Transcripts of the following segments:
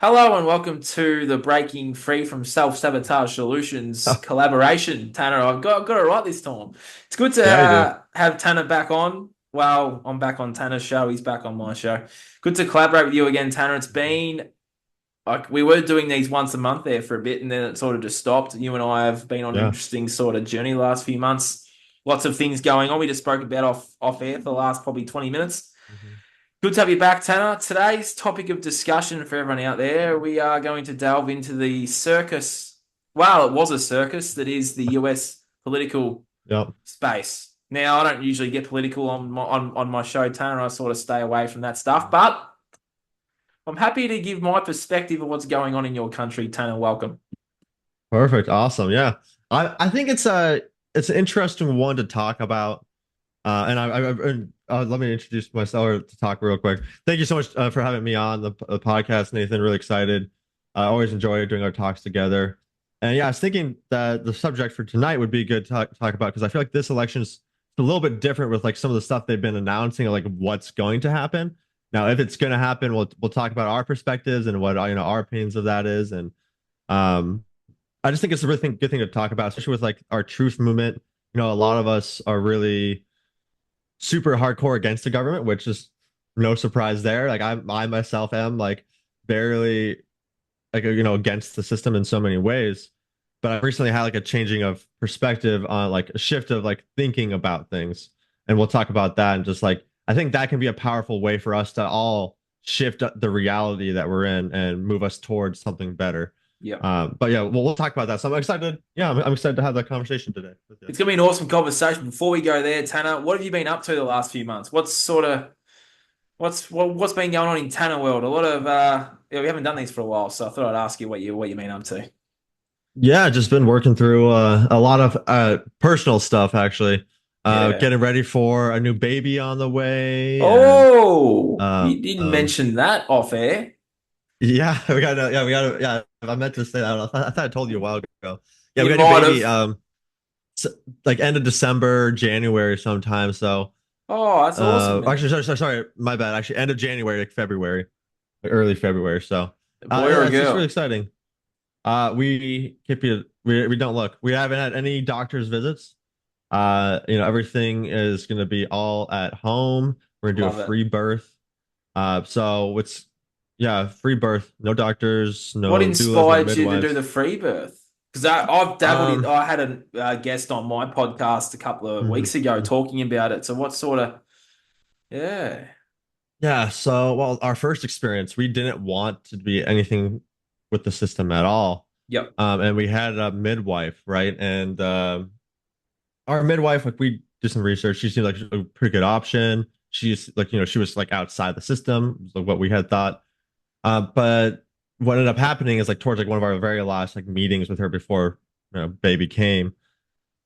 Hello and welcome to the Breaking Free from Self-Sabotage Solutions Oh, collaboration. Tanner, I've got it right this time. It's good to yeah, you do. have Tanner back on. Well, I'm back on Tanner's show. He's back on my show. Good to collaborate with you again, Tanner. It's been like we were doing these once a month there for a bit, and then it sort of just stopped. You and I have been on an Yeah. interesting sort of journey the last few months. Lots of things going on. We just spoke about off air for the last probably 20 minutes. Mhm. Good to have you back, Tanner. Today's topic of discussion for everyone out there, we are going to delve into the circus. Well, it was a circus that is the US political Yep. space. Now, I don't usually get political on my show, Tanner. I sort of stay away from that stuff, but I'm happy to give my perspective of what's going on in your country, Tanner. Welcome. Perfect. Awesome. Yeah. I think it's an interesting one to talk about. Let me introduce myself to talk real quick. Thank you so much for having me on the podcast, Nathan. Really excited. I always enjoy doing our talks together. And yeah, I was thinking that the subject for tonight would be good to talk about because I feel like this election's a little bit different with like some of the stuff they've been announcing, like what's going to happen. Now, if it's going to happen, we'll talk about our perspectives and what our opinions of that is. And um, I just think it's a really good thing to talk about, especially with like our truth movement. A lot of us are really super hardcore against the government, which is no surprise there. Like I myself am like barely like against the system in so many ways. But I recently had like a changing of perspective on like a shift of like thinking about things, and we'll talk about that. And just like I think that can be a powerful way for us to all shift the reality that we're in and move us towards something better. Yep. But yeah, we'll talk about that. So I'm excited. Yeah, I'm excited to have that conversation today with you. It's going to be an awesome conversation. Before we go there, Tanner, what have you been up to the last few months? What's been going on in Tanner world? A lot of yeah, we haven't done these for a while, so I thought I'd ask you what you been up to. Yeah, just been working through a lot of personal stuff actually. Yeah. Getting ready for a new baby on the way, and Oh, uh, you didn't um, mention that off air. yeah, yeah. I meant to say that. I thought I told you a while ago. Yeah, we You got a new might baby. have. Like end of December, January sometime. So, Oh, that's awesome, man. actually, sorry, my bad. Actually, end of January, like February, like early February. So, A boy or yeah, a it's really girl? exciting. We keep you. We don't look. We haven't had any doctor's visits. Everything is going to be all at home. We're gonna do a Love it. free birth. So it's yeah, free birth. No doctors, What no doulas, no inspired you to do the midwives. free birth? Because I've dabbled in. Um, I had a guest on my podcast a couple of mhm. weeks ago talking about it. So what sort of? Yeah. Yeah. So, well, our first experience, we didn't want to be anything with the system at all. Yep. And we had a midwife, right? And our midwife, like we did some research. She seemed like a pretty good option. She's like, she was like outside the system, like what we had thought. But what ended up happening is like towards like one of our very last like meetings with her before baby came,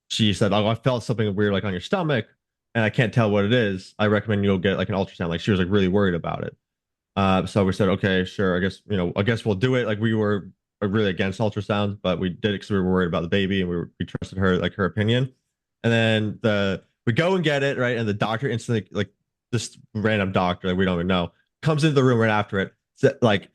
she said, "Oh, I felt something weird like on your stomach, and I can't tell what it is. I recommend you go get like an ultrasound." Like she was like really worried about it. So we said, "Okay, sure. I guess we'll do it." Like we were really against ultrasounds, but we did it because we were worried about the baby and we trusted her like her opinion. And then we go and get it right, and the doctor instantly like this random doctor like we don't even know comes into the room right after it, like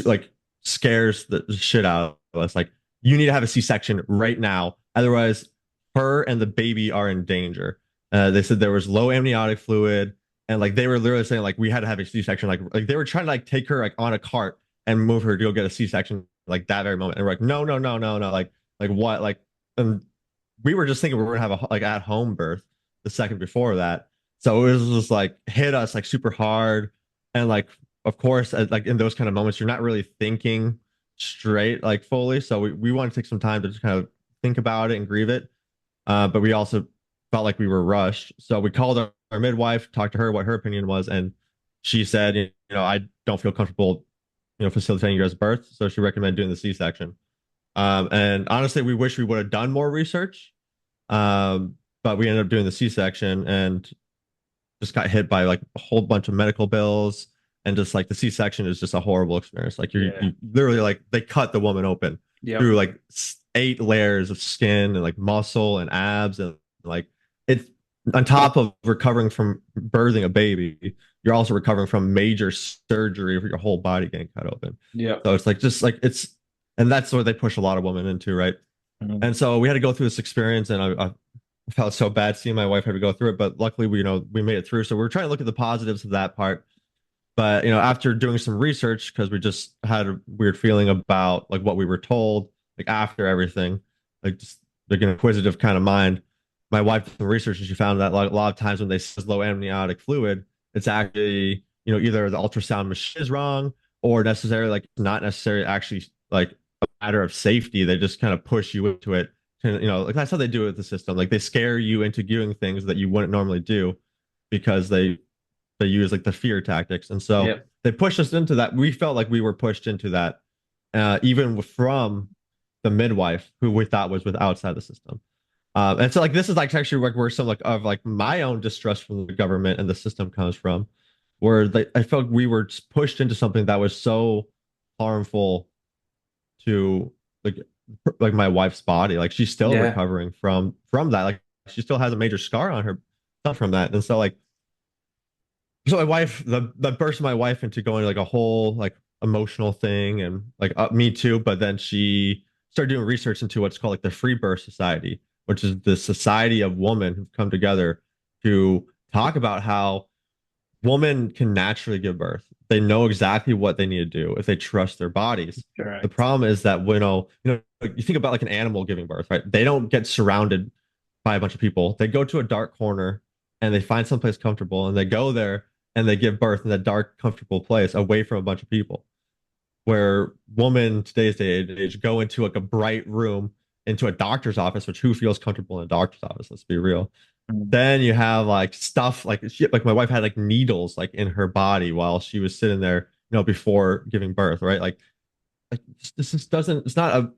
like scares the shit out of us. Like you need to have a C-section right now, otherwise her and the baby are in danger. They said there was low amniotic fluid, and like they were literally saying like we had to have a C-section. Like they were trying to like take her like on a cart and move her to go get a C-section like that very moment. And we're like, no, no, no, no, no. Like what? Like, and we were just thinking we were gonna have a like at home birth the second before that. So it was just like hit us like super hard, and like of course like in those kind of moments you're not really thinking straight like fully. So we want to take some time to just kind of think about it and grieve it. But we also felt like we were rushed. So we called our midwife, talked to her what her opinion was, and she said, I don't feel comfortable, facilitating your guys' birth. So she recommended doing the C-section. And honestly, we wish we would have done more research. But we ended up doing the C-section and just got hit by like a whole bunch of medical bills. And just like the C-section is just a horrible experience. Like Yeah. you literally like they cut the woman open through Yep. like 8 layers of skin and like muscle and abs and like it's on top of recovering from birthing a baby. you're also recovering from major surgery for your whole body getting cut open. Yeah. So it's like just like it's, and that's what they push a lot of women into, right? Mhm. And so we had to go through this experience, and I felt so bad seeing my wife have to go through it, but luckily we made it through. So we're trying to look at the positives of that part. But after doing some research, because we just had a weird feeling about like what we were told, like after everything, like just like an inquisitive kind of mind, my wife did some research and she found that like a lot of times when they say low amniotic fluid, it's actually either the ultrasound machine is wrong or necessarily like not necessarily actually like a matter of safety. They just kind of push you into it. And, like that's how they do it with the system. Like they scare you into doing things that you wouldn't normally do because they use like the fear tactics, and so Yeah. they pushed us into that. We felt like we were pushed into that, even from the midwife who we thought was with outside the system. And so like this is like actually like where some like of like my own distrust from the government and the system comes from, where I felt we were pushed into something that was so harmful to like my wife's body. Like she's still Yeah. recovering from that. Like she still has a major scar on her from that, and so like my wife that burst my wife into going like a whole like emotional thing and like me too, but then she started doing research into what's called like the free birth society, which is the society of women who've come together to talk about how women can naturally give birth. They know exactly what they need to do if they trust their bodies. The Correct. problem is that when you think about like an animal giving birth, right? They don't get surrounded by a bunch of people. They go to a dark corner and they find someplace comfortable and they go there and they give birth in that dark, comfortable place away from a bunch of people. Where women today's day and age go into like a bright room into a doctor's office, which who feels comfortable in a doctor's office? Let's be real. Mm. Then you have like stuff like my wife had like needles like in her body while she was sitting there, before giving birth, right? Like this just doesn't. It's not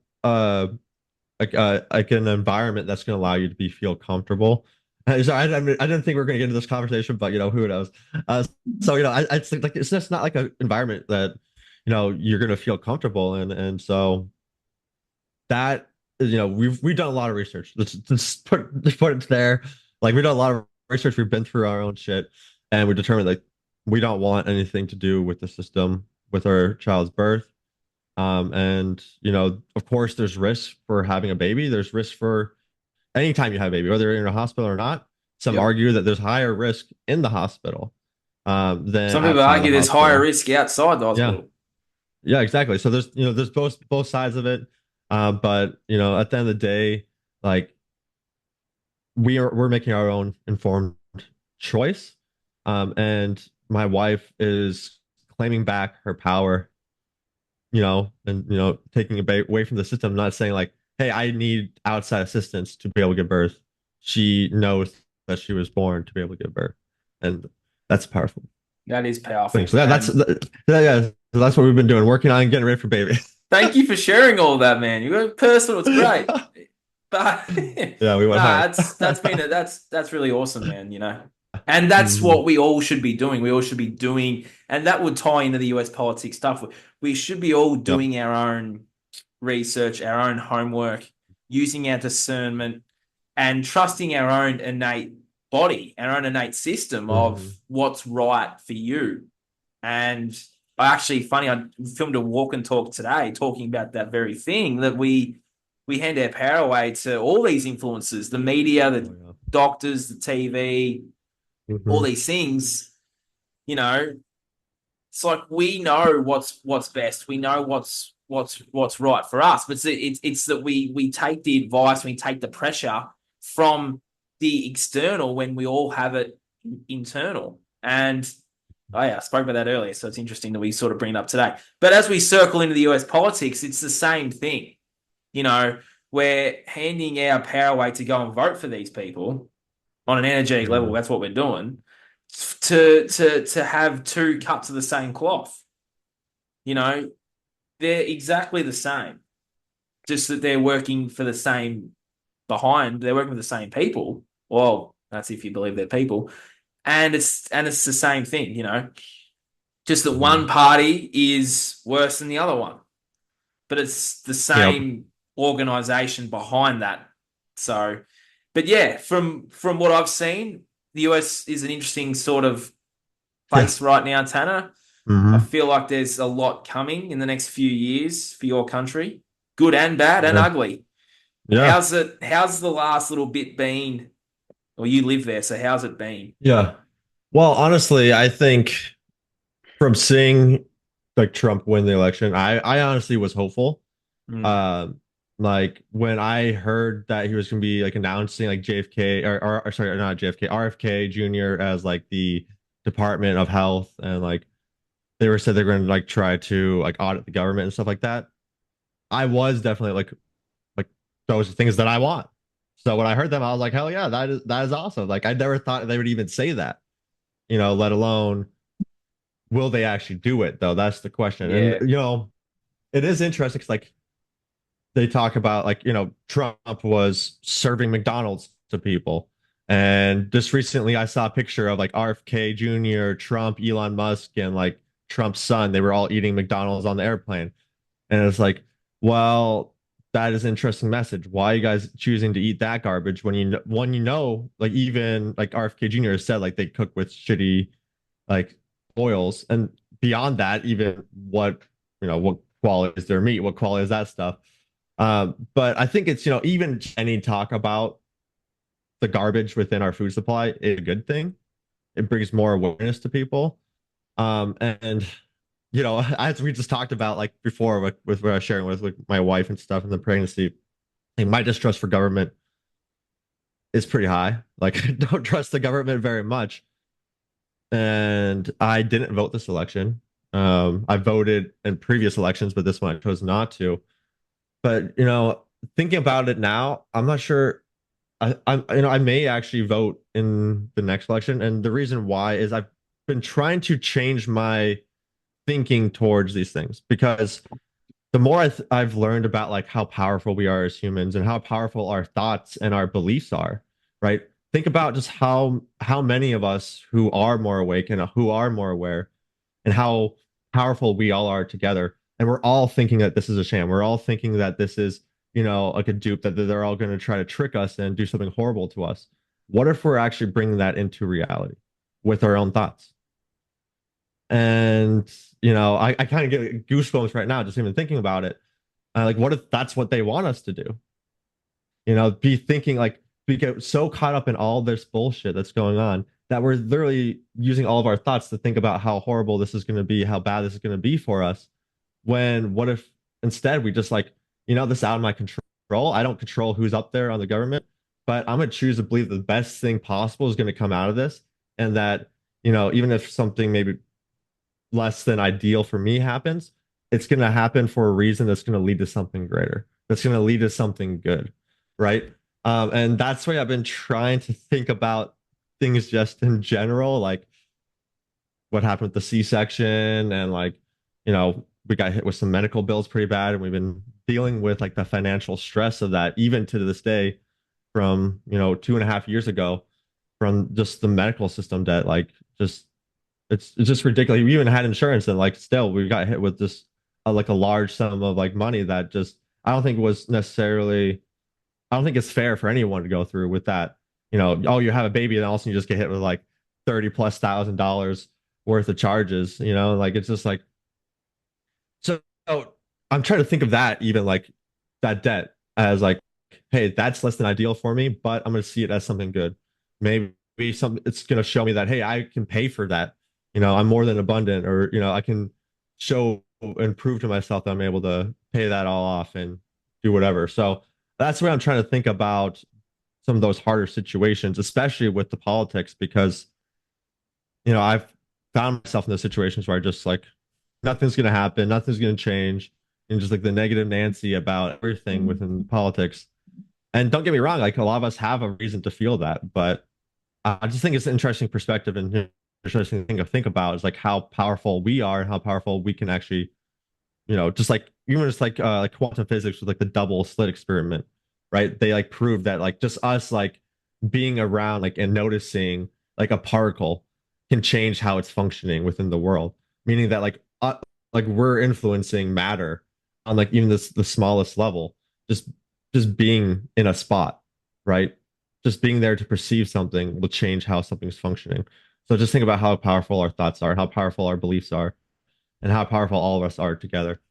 like an environment that's going to allow you to be feel comfortable. So I didn't think we were going to get into this conversation, but who knows? Uh, so I think like it's just not like an environment that you're going to feel comfortable in, and so that we've done a lot of research. Let's put it there. Like we've done a lot of research. We've been through our own shit, and we determined like we don't want anything to do with the system with our child's birth. And of course, there's risk for having a baby. There's risk for anytime you have a baby, whether you're in a hospital or not. Some Yep. argue that there's higher risk in the hospital than Some people outside of the argue there's higher hospital. risk outside the Yeah, hospital. yeah, exactly. So there's both sides of it. But at the end of the day, like we're making our own informed choice. And my wife is claiming back her power, and taking it away from the system, not saying like, hey, I need outside assistance to be able to give birth. She knows that she was born to be able to give birth. And that's a powerful That is thing. powerful. So And yeah, so that's what we've been doing, working on getting ready for baby. thank you for sharing all that, man. You were personal. It's great. But Yeah, we went nah, hard. that's really awesome, man. And that's Mhm. what we all should be doing. We all should be doing, and that would tie into the US politics stuff. We should be all Yep. doing our own research, our own homework, using our discernment, and trusting our own innate body, our own innate system of Mhm. what's right for you. And I filmed a walk and talk today talking about that very thing that we hand our power away to all these influences, the media, Oh the yeah. doctors, the TV, all Mhm. these things. You know, it's like we know what's best. We know what's right for us, but it's that we take the advice, we take the pressure from the external when we all have it internal. And oh yeah, I spoke about that earlier, so it's interesting that we sort of bring it up today. But as we circle into the US politics, it's the same thing. You know, we're handing our power away to go and vote for these people on an energetic level. Yeah. That's what we're doing to have two cuts of the same cloth. You know, they're exactly the same, just that they're working for the same they're working with the same people. Well, that's if you believe they're people. And it's the same thing, just that one Mhm. party is worse than the other one, but it's the Yep. same organization behind that. So, but yeah, from what I've seen, the US is an interesting sort of Yeah. place right now, Tanner. I Hmm. feel like there's a lot coming in the next few years for your country, good and bad and Yeah. ugly. Yeah. How's the last little bit been? Well, you live there, so how's it been? Yeah. Well, honestly, I think from seeing like Trump win the election, I honestly was hopeful. Mm, Um, like when I heard that he was going to be like announcing like JFK or sorry, not JFK, RFK Jr. as like the Department of Health, and like they were said they're going to like try to like audit the government and stuff like that. I was definitely like those are things that I want. So when I heard them, I was like, hell yeah, that is awesome. Like I never thought they would even say that, let alone will they actually do it though? That's the question. And yeah. it is interesting because like they talk about like, Trump was serving McDonald's to people. And just recently I saw a picture of like RFK Jr., Trump, Elon Musk, and like Trump's son. They were all eating McDonald's on the airplane. And it's like, well, that is an interesting message. Why are you guys choosing to eat that garbage like even like RFK Jr. has said like they cook with shitty like oils, and beyond that, even what quality is their meat, what quality is that stuff. But I think it's even any talk about the garbage within our food supply is a good thing. It brings more awareness to people. And as we just talked about like before with what I was sharing with my wife and stuff in the pregnancy, like my distrust for government is pretty high. Like I don't trust the government very much. And I didn't vote this election. I voted in previous elections, but this one I chose not to. But thinking about it now, I'm not sure. I may actually vote in the next election, and the reason why is I've been trying to change my thinking towards these things because the more I've learned about like how powerful we are as humans and how powerful our thoughts and our beliefs are, right? Think about just how many of us who are more awake and who are more aware and how powerful we all are together. And we're all thinking that this is a sham. We're all thinking that this is, like a dupe, that they're all going to try to trick us and do something horrible to us. What if we're actually bringing that into reality with our own thoughts? And, I kind of get goosebumps right now just even thinking about it. Like, what if that's what they want us to do? Be thinking like we get so caught up in all this bullshit that's going on that we're literally using all of our thoughts to think about how horrible this is going to be, how bad this is going to be for us. When what if instead we just like, this is out of my control. I don't control who's up there on the government, but I'm going to choose to believe the best thing possible is going to come out of this. And that, even if something maybe less than ideal for me happens, it's going to happen for a reason that's going to lead to something greater. That's going to lead to something good, right? And that's why I've been trying to think about things just in general, like what happened with the C-section, and like, we got hit with some medical bills pretty bad, and we've been dealing with like the financial stress of that even to this day from, 2.5 years ago, from just the medical system debt, like just it's just ridiculous. We even had insurance, and like still we got hit with this like a large sum of like money that just I don't think was necessarily I don't think it's fair for anyone to go through with that. Oh, you have a baby and also you just get hit with like 30 plus $1,000 worth of charges, like it's just like so I'm trying to think of that even like that debt as like, hey, that's less than ideal for me, but I'm gonna see it as something good. Maybe it's gonna show me that, hey, I can pay for that. I'm more than abundant, or I can show and prove to myself that I'm able to pay that all off and do whatever. So that's why I'm trying to think about some of those harder situations, especially with the politics, because I've found myself in those situations where I just like nothing's gonna happen, nothing's gonna change, and just like the negative Nancy about everything within politics. And don't get me wrong, like a lot of us have a reason to feel that, but I just think it's an interesting perspective and interesting thing to think about is like how powerful we are and how powerful we can actually, just like even just like quantum physics with like the double slit experiment, right? They like prove that like just us like being around like and noticing like a particle can change how it's functioning within the world, meaning that like we're influencing matter on like even this the smallest level, just just being in a spot, right? Just being there to perceive something will change how something's functioning. So just think about how powerful our thoughts are, how powerful our beliefs are, and how powerful all of us are together.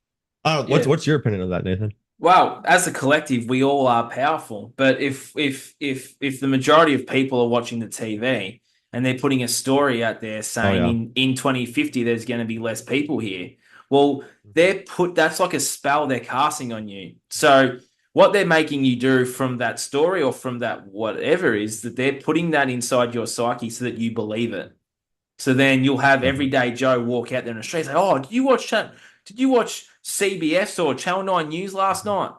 Yeah. What's your opinion of that, Nathan? Well, as a collective, we all are powerful. But if the majority of people are watching the TV and they're putting a story out there Oh saying yeah. in 2050 there's going to be less people here, well, that's like a spell they're casting on you. So what they're making you do from that story or from that whatever is that they're putting that inside your psyche so that you believe it. So then you'll have Mhm. everyday Joe walk out there in the street and say, "Oh, did you watch CBS or Channel 9 News last Mhm. night?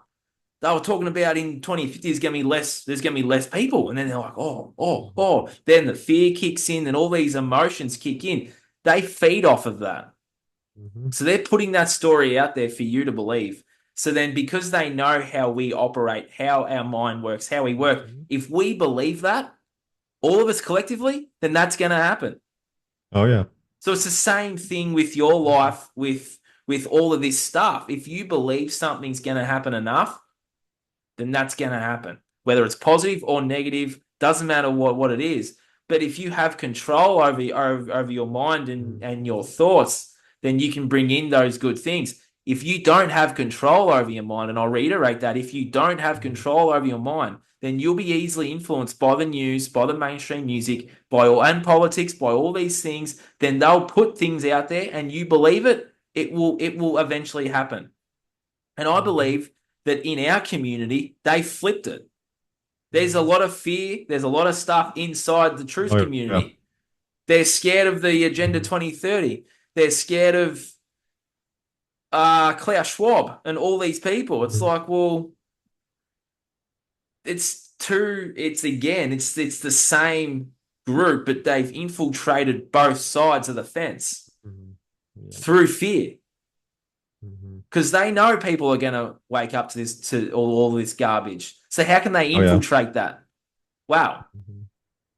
They were talking about in 2050 there's gonna be less people." And then they're like, "Oh, oh, Mhm. oh." Then the fear kicks in and all these emotions kick in. They feed off of that. Mhm. So they're putting that story out there for you to believe. So then because they know how we operate, how our mind works, how we work, Mhm. if we believe that, all of us collectively, then that's gonna happen. Oh yeah. So it's the same thing with your Mhm. life with all of this stuff. If you believe something's going to happen enough, then that's going to happen. Whether it's positive or negative, doesn't matter what it is. But if you have control over your mind Mhm. and your thoughts, then you can bring in those good things. If you don't have control over your mind, and I'll reiterate that, if you don't have Mhm. control over your mind, then you'll be easily influenced by the news, by the mainstream music, and politics, by all these things. Then they'll put things out there, and you believe it. It will eventually happen. And I Mhm. believe that in our community, they flipped it. There's a Mhm. lot of fear. There's a lot of stuff inside the truth Oh yeah. community. They're scared of the Agenda Mhm. 2030. They're scared of Klaus Schwab and all these people. It's Mhm. like, well, it's the same group, but they've infiltrated both sides of the fence Mhm. Yeah. through fear. Mhm. Because they know people are going to wake up to all this garbage. So how can they Oh yeah. infiltrate that? Wow. Mhm.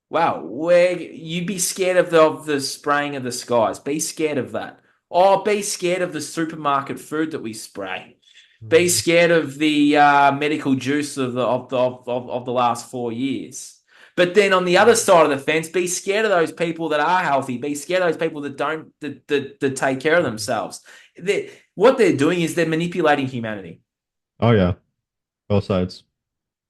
Wow, where you'd be scared of the spraying of the skies. Be scared of that. Or be scared of the supermarket food that we spray. Be Mhm. scared of the medical juice of the last 4 years. But then on the other Mhm. side of the fence, be scared of those people that are healthy. Be scared of those people that don't that take care of Mhm. themselves. What they're doing is they're manipulating humanity. Oh yeah. Both sides.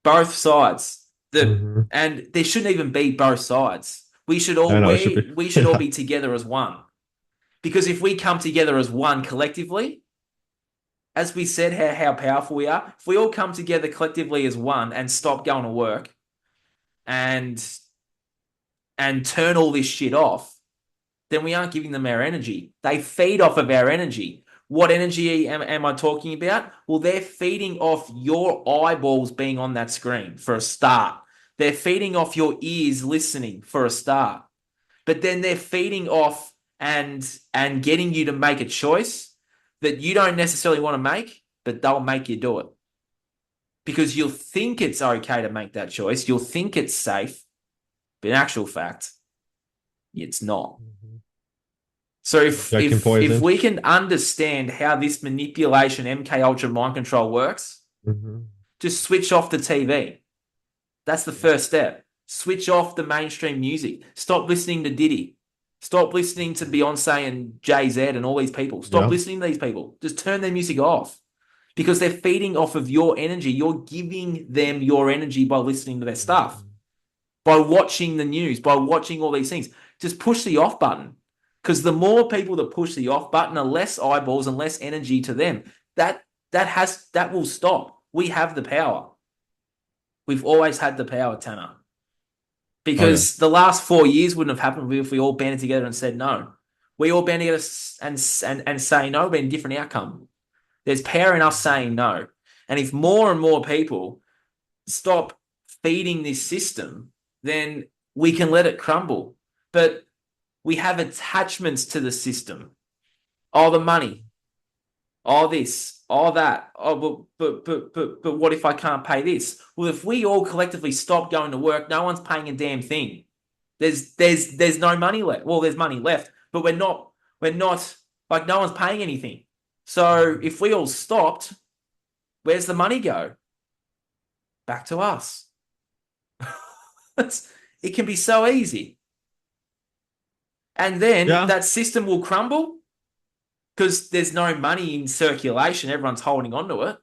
Both sides. Mhm. And there shouldn't even be both sides. I know it should be. We should all Yeah. be together as one. Because if we come together as one collectively, as we said, how powerful we are, if we all come together collectively as one and stop going to work and turn all this shit off, then we aren't giving them our energy. They feed off of our energy. What energy am I talking about? Well, they're feeding off your eyeballs being on that screen for a start. They're feeding off your ears listening for a start. But then they're feeding off and getting you to make a choice that you don't necessarily want to make, but they'll make you do it. Because you'll think it's okay to make that choice. You'll think it's safe, but in actual fact, it's not. Mhm. So Injecting if poison. we can understand how this manipulation MK Ultra mind control works, Mhm. just switch off the TV. That's the Yeah. first step. Switch off the mainstream music. Stop listening to Diddy. Stop listening to Mhm. Beyonce and Jay Z and all these people. Stop Yeah. listening to these people. Just turn their music off because they're feeding off of your energy. You're giving them your energy by listening to their stuff, Mhm. by watching the news, by watching all these things. Just push the off button because the more people that push the off button, the less eyeballs and less energy to them. That that will stop. We have the power. We've always had the power, Tanner. Oh yeah. Because the last 4 years wouldn't have happened if we all banded together and said no. We all banded together and say no, but a different outcome. There's power in us Mhm. saying no. And if more and more people stop feeding this system, then we can let it crumble. But we have attachments to the system. Oh, the money. Oh, this. Oh, that. Oh, but what if I can't pay this? Well, if we all collectively stop going to work, no one's paying a damn thing. There's no money left. Well, there's money left, but we're not like no one's paying anything. So Mhm. if we all stopped, where's the money go? Back to us. It can be so easy. And then Yeah. that system will crumble because there's no money in circulation. Everyone's holding on to it.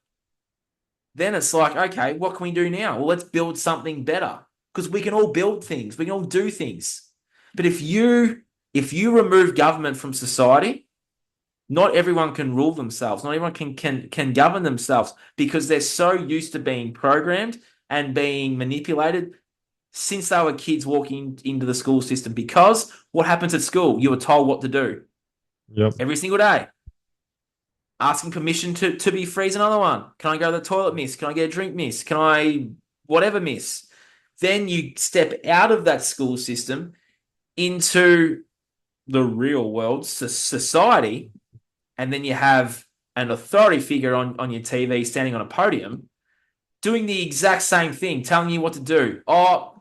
Then it's like, okay, what can we do now? Well, let's build something better because we can all build things. We can all do things. But if you remove government from society, not everyone can rule themselves. Not everyone can govern themselves because they're so used to being programmed and being manipulated since they were kids walking into the school system. Because what happens at school? You were told what to do Yep. every single day. Asking permission to be free is another one. Can I go to the toilet, miss? Can I get a drink, miss? Can I whatever, miss? Then you step out of that school system into the real world, society, and then you have an authority figure on your TV standing on a podium doing the exact same thing, telling you what to do. Oh,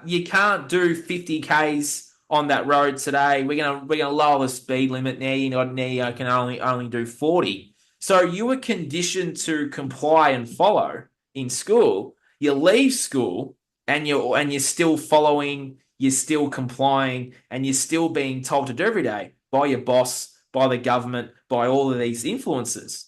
you can't do 50 Ks on that road today. We're gonna lower the speed limit now. You can only do 40. So you were conditioned to comply and follow in school. You leave school and you're still following, you're still complying, and you're still being told to do every day by your boss, by the government, by all of these influences.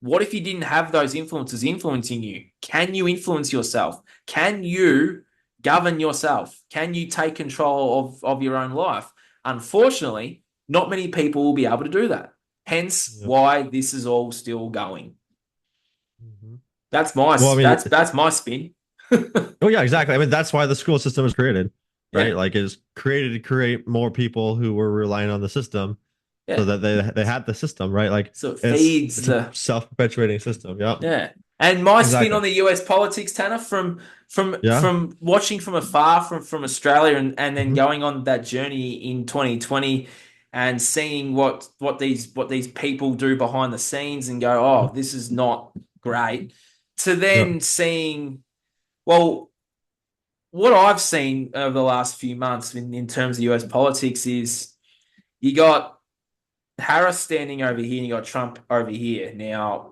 What if you didn't have those influences influencing you? Can you influence yourself? Can you govern yourself? Can you take control of your own life? Unfortunately, not many people will be able to do that. Hence Yep. why this is all still going. Mhm. That's my Well, I mean, that's my spin. oh yeah, exactly. I mean, that's why the school system was created, right? Yeah. Like, it's created to create more people who were relying on the system, so Yeah. that they had the system, right? Like, So it feeds it's a the self-perpetuating system. Yeah, Yeah. And my spin exactly. on the US politics, Tanner, from from Yeah. from watching from afar from Australia and then Hmm. going on that journey in 2020 and seeing what these people do behind the scenes and go, oh, this is not great. To Yeah. then seeing, well, what I've seen over the last few months in terms of US politics is you got Harris standing over here and you got Trump over here. Now,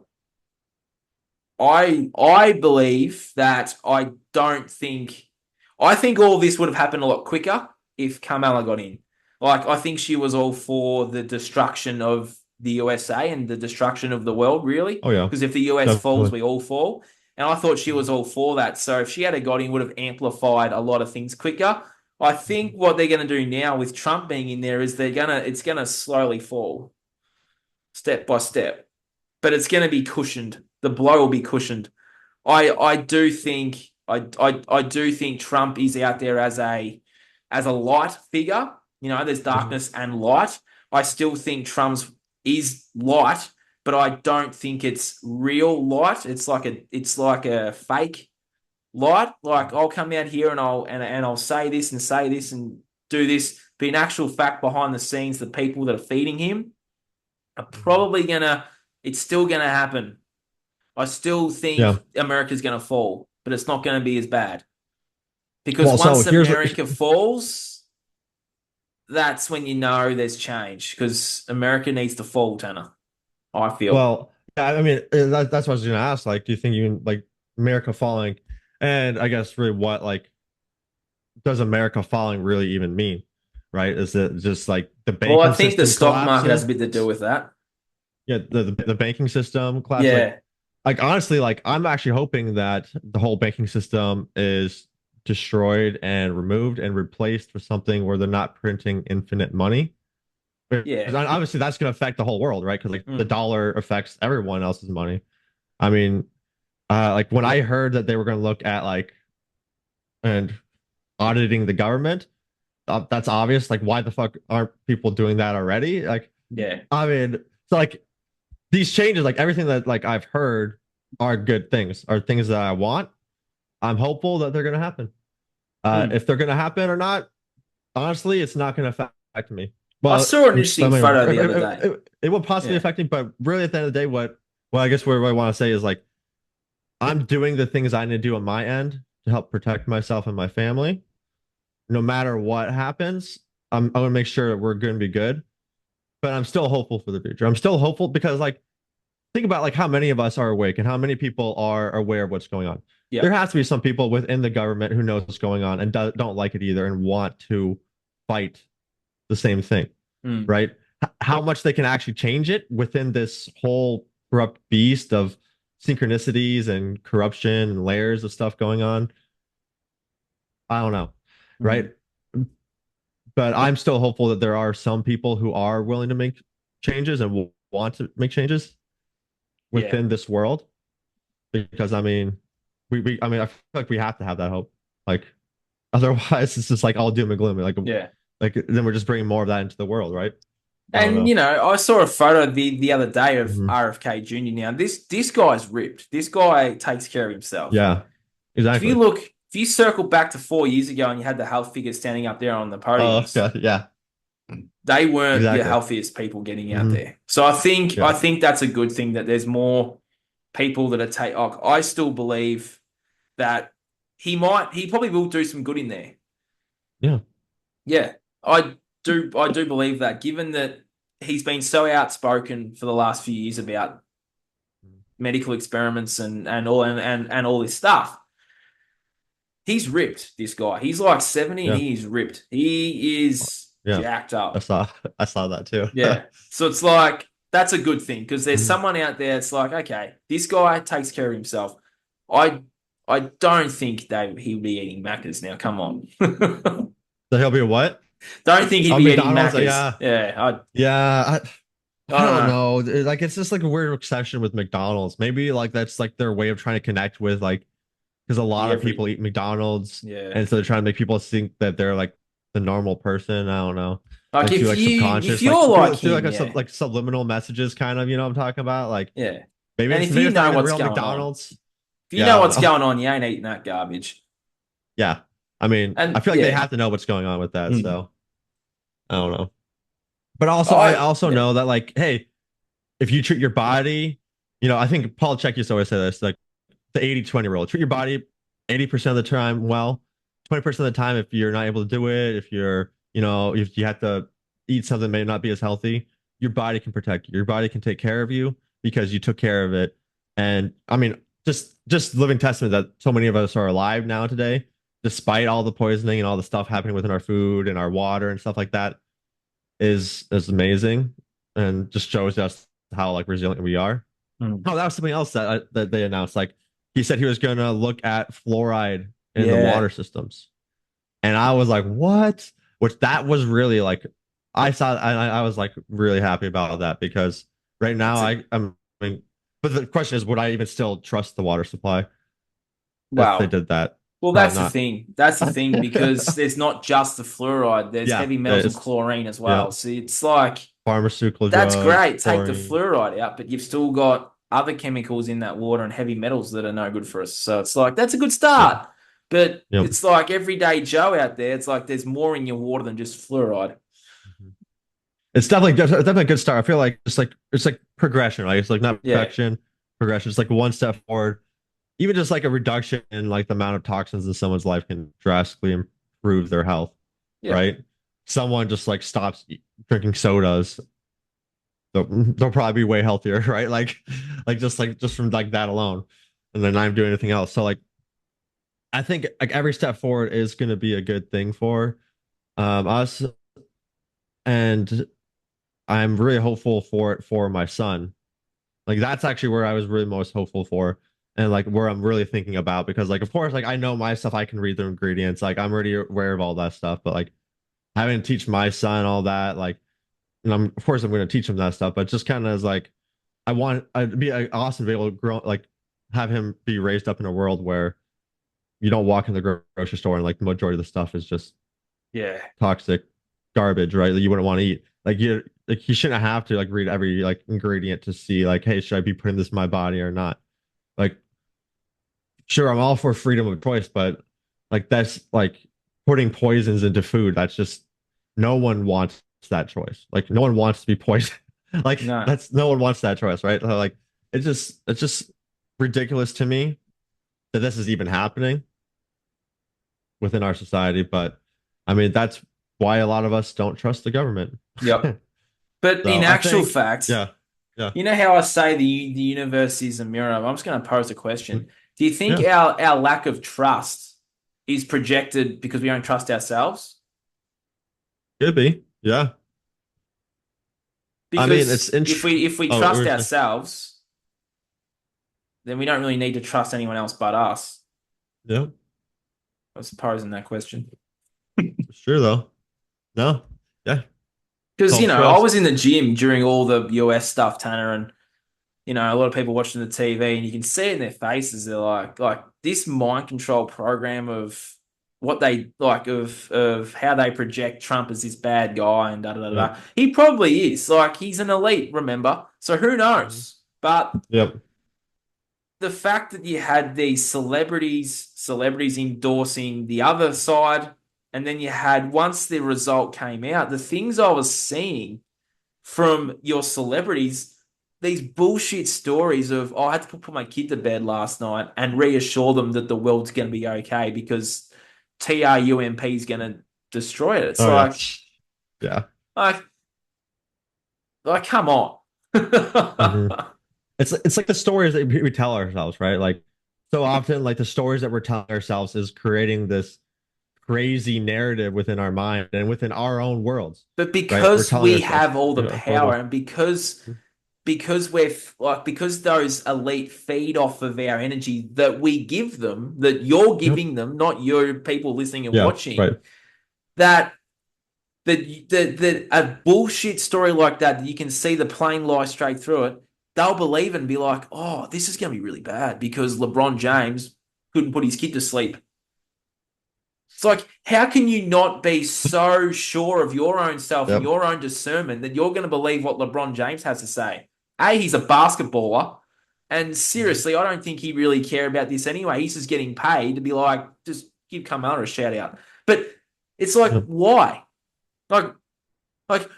I believe that I think all of this would have happened a lot quicker if Kamala got in. Like I think she was all for the destruction of the USA and the destruction of the world, really. Oh yeah, Because if the US falls, definitely. we all fall. And I thought she was Mhm. all for that. So if she had a got in, would have amplified a lot of things quicker. I think Mhm. what they're going to do now with Trump being in there is it's gonna slowly fall, step by step, but it's going to be cushioned. The blow will be cushioned. I do think I do think Trump is out there as a light figure. You know, there's Mhm. darkness and light. I still think Trump's is light, but I don't think it's real light. It's like a fake light. Like I'll come out here and I'll say this and do this, but in actual fact, behind the scenes, the people that are feeding him are Mhm. probably gonna. It's still gonna happen. I still Yeah. think America's going to fall, but it's not going to be as bad because Well, so once here's what. America falls, that's when you know there's change because America needs to fall, Tanner. I feel. Well, yeah, I mean, that's what I was gonna ask. Like, do you think you like America falling? And I guess really, what like does America falling really even mean? Right? Is it just like the Well, I banking think the system stock market has collapses? a bit to do with that. Yeah, the banking system collapse. Yeah, Like honestly, like I'm actually hoping that the whole banking system is destroyed and removed and replaced with something where they're not printing infinite money. yeah. Because obviously that's going to affect the whole world, right? Because like the Mm. dollar affects everyone else's money. I mean, like when I heard that they were going to look at like and auditing the government, that's obvious. Like, why the fuck aren't people doing that already? Like, Yeah. I mean, so like these changes, like everything that like I've heard are good things, are things that I want. I'm hopeful that they're going to happen. Mm. If they're going to happen or not, honestly, it's not going to affect me. I Well, saw an I interesting mean, photo the other day. it will possibly Yeah. affect me, but really at the end of the day, what I guess what I want to say is like I'm doing the things I need to do on my end to help protect myself and my family. No matter what happens, I'm going to make sure that we're going to be good. But I'm still hopeful for the future. I'm still hopeful because like think about like how many of us are awake and how many people are aware of what's going on. There Yeah. has to be some people within the government who knows what's going on and don't like it either and want to fight the same thing, Mm. right? How much they can actually change it within this whole corrupt beast of synchronicities and corruption and layers of stuff going on. I don't know, Mm. right? But I'm still hopeful that there are some people who are willing to make changes and will want to make changes Yeah. within this world. Because I mean, I mean, I feel like we have to have that hope. Like, otherwise, it's just like all doom and gloom. Yeah. Like then we're just bringing more of that into the world, right? I don't And know. I saw a photo the other day of Mhm. RFK Jr. Now this guy's ripped. This guy takes care of himself. Yeah, If you exactly. look, if you circle back to 4 years ago and you had the health figures standing up there on the Oh, podiums, yeah, yeah, they weren't the exactly. healthiest people getting out Hmm. there. So I Yeah, think that's a good thing that there's more people that are take. I still believe that he probably will do some good in there. yeah, Yeah, I do believe that. Given that he's been so outspoken for the last few years about medical experiments and all this stuff. He's ripped, this guy. He's like 70 and yeah, he is ripped. He is yeah. jacked I up. saw, I saw that too. Yeah. So it's like, that's a good thing because there's Mhm. someone out there that's like, okay, this guy takes care of himself. I I don't think he'll be eating Macca's now. Come on. So he'll be what? Don't think he'd Oh, be eating McDonald's. Macca's. Yeah, Yeah, yeah. I I don't don't know. know. Like it's just like a weird obsession with McDonald's. Maybe like that's like their way of trying to connect with like because a lot The of every people eat McDonald's, yeah. and so they're trying to make people think that they're like the normal person. I don't know, Like like through if like if subconscious, you're like like through like him, a yeah. like subliminal messages, kind of. You know what I'm talking about? Like Yeah. maybe And if maybe you it's not know even what's real going on, McDonald's. if you Yeah, know I don't what's know. going on, you ain't eating that garbage. Yeah, I mean, I And feel like they yeah. have to know what's going on with that. Mm. So I don't know. But also, I I also yeah. know that like, hey, if you treat your body, I think Paul Chek used to always say this, like the 80-20 rule. Treat your body 80% of the time well, 20% of the time if you're not able to do it, if you're, if you have to eat something that may not be as healthy, your body can protect you. Your body can take care of you because you took care of it. And I mean, just living testament that so many of us are alive now today, despite all the poisoning and all the stuff happening within our food and our water and stuff like that is amazing and just shows us how like resilient we are. Mm. Oh, that was something else that they announced. Like he said he was going to look at fluoride in the Yeah. water systems, and I was like, "What?" Which that was really like, I was like really happy about that because right now That's a I mean, but the question is, would I even still trust the water supply if they wow. did that? Well, Probably that's the not. thing. That's the thing because there's not just the fluoride. There's Yeah, heavy metals and it's chlorine as yeah, well. So it's like pharmaceutical that's drugs, great. Take the chlorine. fluoride out, but you've still got other chemicals in that water and heavy metals that are no good for us. So it's like that's a good Yep, start. But yep. it's like everyday Joe out there. It's like there's more in your water than just fluoride. It's definitely a good start. I feel like it's like progression, right? It's like not Yeah. perfection, progression. It's like one step forward. Even just like a reduction in like the amount of toxins in someone's life can drastically improve their health, Yeah. right? Someone just like stops drinking sodas, they'll probably be way healthier, right? Like just from like that alone, and then not doing anything else. So like I think like every step forward is going to be a good thing for us, and I'm really hopeful for it for my son. Like that's actually where I was really most hopeful for, and like where I'm really thinking about because like of course like I know my stuff, I can read the ingredients, like I'm already aware of all that stuff, but like having to teach my son all that, like, and I'm of course I'm going to teach him that stuff, but just kind of as like I'd be awesome to be able to grow like have him be raised up in a world where you don't walk in the grocery store and like the majority of the stuff is just Yeah. toxic garbage, right? That you wouldn't want to eat. Like you shouldn't have to like read every like ingredient to see like, hey, should I be putting this in my body or not? Like, sure, I'm all for freedom of choice, but like that's like putting poisons into food. That's just no one wants that choice. Like no one wants to be poisoned. Like No. that's no one wants that choice, right? So, like it's just ridiculous to me that this is even happening within our society. But I mean, that's why a lot of us don't trust the government. Yep. But in So I actual think, fact, yeah, yeah, you know how I say the universe is a mirror? I'm just going to pose a question. Do you think yeah, our lack of trust is projected because we don't trust ourselves? could be. Yeah. I mean, it's Because if int we oh, trust ourselves, then we don't really need to trust anyone else but us. yeah, I was posing that question. for sure though. No. Yeah. Because, you Self know, I trust. was in the gym during all the US stuff, Tanner, and you know, a lot of people watching the TV, and you can see it in their faces. They're like this mind control program of what they like of how they project Trump as this bad guy and da da da Yep. da. He probably is. Like he's an elite, remember? So who Mhm. knows? But Yep. the fact that you had these celebrities endorsing the other side, and then you had once the result came out, the things I was seeing from your celebrities, these bullshit stories of, oh, I had to put my kid to bed last night and reassure them that the world's going to be okay because TRUMP is going to destroy it. It's Oh yeah. like, Yeah. like, like, come on. hmm it's like the stories that we tell ourselves, right? Like so often, like the stories that we're telling ourselves is creating this crazy narrative within our mind and within our own worlds, But right? We're because telling we ourselves, have all the for power those. and because we're like because those elite feed off of our energy that we give them, that you're Yep. giving them, not your people listening and Yeah. watching, Right. that that a bullshit story like that, that you can see the plane lie straight through it, they'll believe it and be like, oh, this is going to be really bad because LeBron James couldn't put his kid to sleep. It's like, how can you not be so sure of your own self and Yep. your own discernment that you're going to believe what LeBron James has to say? A, he's a basketballer. And Mhm. seriously, I don't think he really care about this anyway. He's just getting paid to be like, just give Carmelo a shout out. But it's like, Yep. why? Like, like,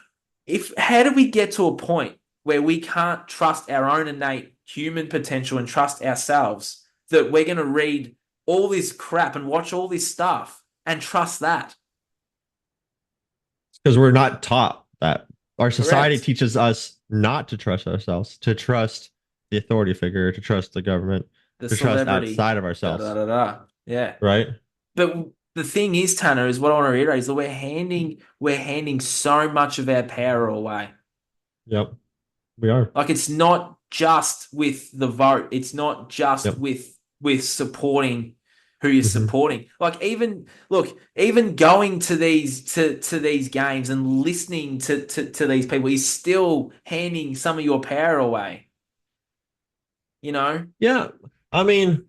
if how do we get to a point where we can't trust our own innate human potential and trust ourselves that we're going to read all this crap and watch all this stuff and trust that? Because we're not taught that. Our society Correct. teaches us not to trust ourselves, to trust the authority figure, to trust the government, The to trust celebrity, outside of da da ourselves, da da. Yeah. right? But the thing is, Tanner, is what I want to reiterate is that we're handing so much of our power away. Yep, we are. Like it's not just with the vote. It's not just Yep. with supporting who you're hmm supporting. Like even look, even going to these games and listening to these people is still handing some of your power away. You know? Yeah. I mean,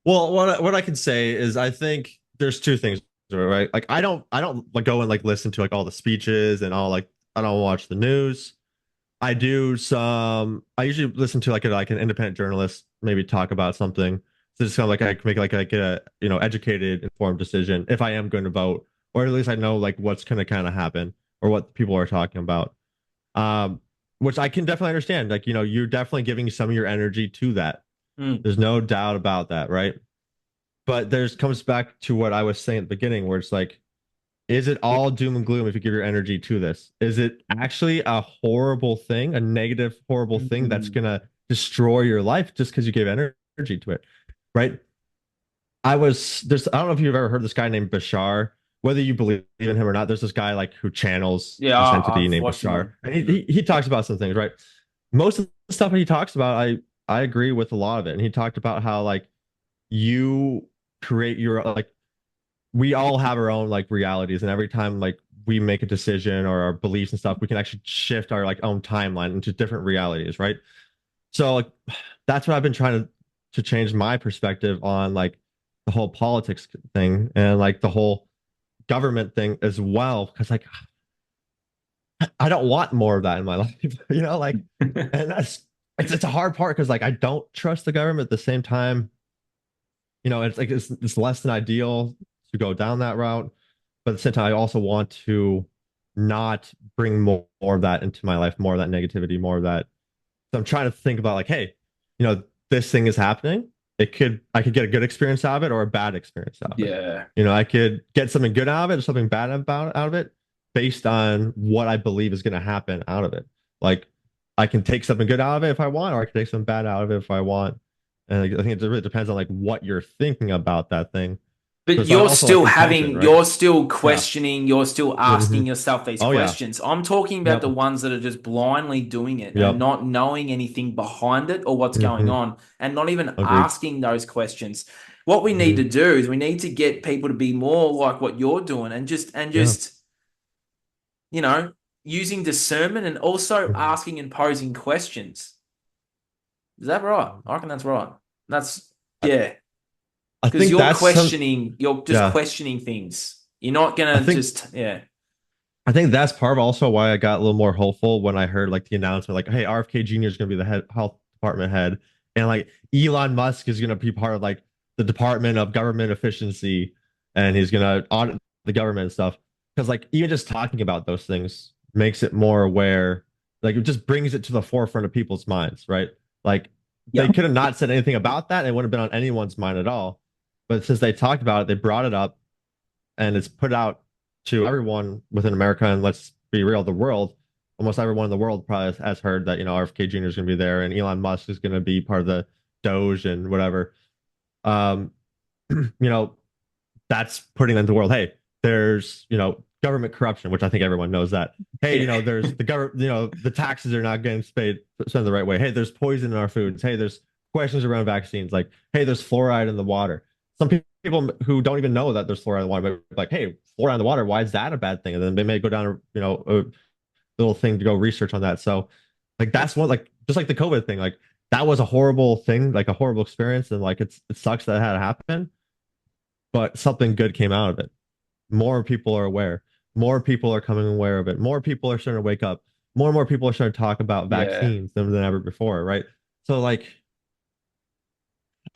well, what I can say is I think there's two things, right? Like I don't like go and like listen to like all the speeches and all like I don't watch the news. I do some. I usually listen to like an independent journalist maybe talk about something. So just kind of like I can make like I get a educated, informed decision if I am going to vote, or at least I know like what's going to kind of happen or what people are talking about. Um, which I can definitely understand. Like you're definitely giving some of your energy to that. Mm. There's no doubt about that, right? But there's comes back to what I was saying at the beginning, where it's like is it all doom and gloom if you give your energy to this? Is it actually a horrible thing, a negative, horrible thing that's Mm. gonna destroy your life just because you gave energy to it? Right? I don't know if you've ever heard this guy named Bashar, whether you believe in him or not, there's this guy like who channels Yeah, this entity I've named watched him Bashar. on. And he talks about some things, right? Most of the stuff he talks about, I agree with a lot of it. And he talked about how like you create your like we all have our own like realities and every time like we make a decision or our beliefs and stuff we can actually shift our like own timeline into different realities, right? So like that's what I've been trying to change my perspective on like the whole politics thing and like the whole government thing as well because like I don't want more of that in my life, like and that's it's a hard part because like I don't trust the government at the same time. It's like it's less than ideal to go down that route, but at the same time, I also want to not bring more of that into my life, more of that negativity, more of that. So I'm trying to think about like, hey, this thing is happening. I could get a good experience out of it or a bad experience out of it. Yeah. I could get something good out of it or something bad about out of it based on what I believe is going to happen out of it. Like I can take something good out of it if I want, or I can take something bad out of it if I want. And I think it really depends on like what you're thinking about that thing. But There's also like intention, right? you're still Yeah. questioning, you're still Hmm. asking yourself these Oh yeah. questions. I'm talking about Yep. the ones that are just blindly doing it and Yep. not knowing anything behind it or what's going Hmm. on and not even Agreed. asking those questions. What we need to Hmm. do is we need to get people to be more like what you're doing and Yeah. just, you know, using discernment and also Hmm. asking and posing questions. Is that right? I reckon that's right. That's I, yeah. I Because think that's some. you're just Yeah. questioning things. You're not I gonna think just, yeah, I think that's part of also why I got a little more hopeful when I heard like the announcement, like, hey, RFK Jr. is going to be the head health department head, and like Elon Musk is going to be part of like the Department of Government Efficiency, and he's going to audit the government and stuff. Because like even just talking about those things makes it more aware, like it just brings it to the forefront of people's minds, right? Like they yeah, could have not said anything about that; it wouldn't have been on anyone's mind at all. But since they talked about it, they brought it up and it's put out to everyone within America, and let's be real, the world, almost everyone in the world probably has heard that, RFK Jr. is going to be there and Elon Musk is going to be part of the Doge and whatever. Um, you know, that's putting into the world, hey, there's, government corruption, which I think everyone knows that. Hey, yeah, there's the government, the taxes are not getting spent the right way. Hey, there's poison in our foods. Hey, there's questions around vaccines. Like, hey, there's fluoride in the water. Some people who don't even know that there's fluoride in the water, but like, hey, fluoride in the water, why is that a bad thing? And then they may go down, a little thing to go research on that. So, like, that's one, like, just like the COVID thing, like, that was a horrible thing, like a horrible experience, and like it sucks that it had to happen, but something good came out of it. More people are aware. More people are coming aware of it. More people are starting to wake up. More and more people are starting to talk about yeah, vaccines than ever before, right? So like,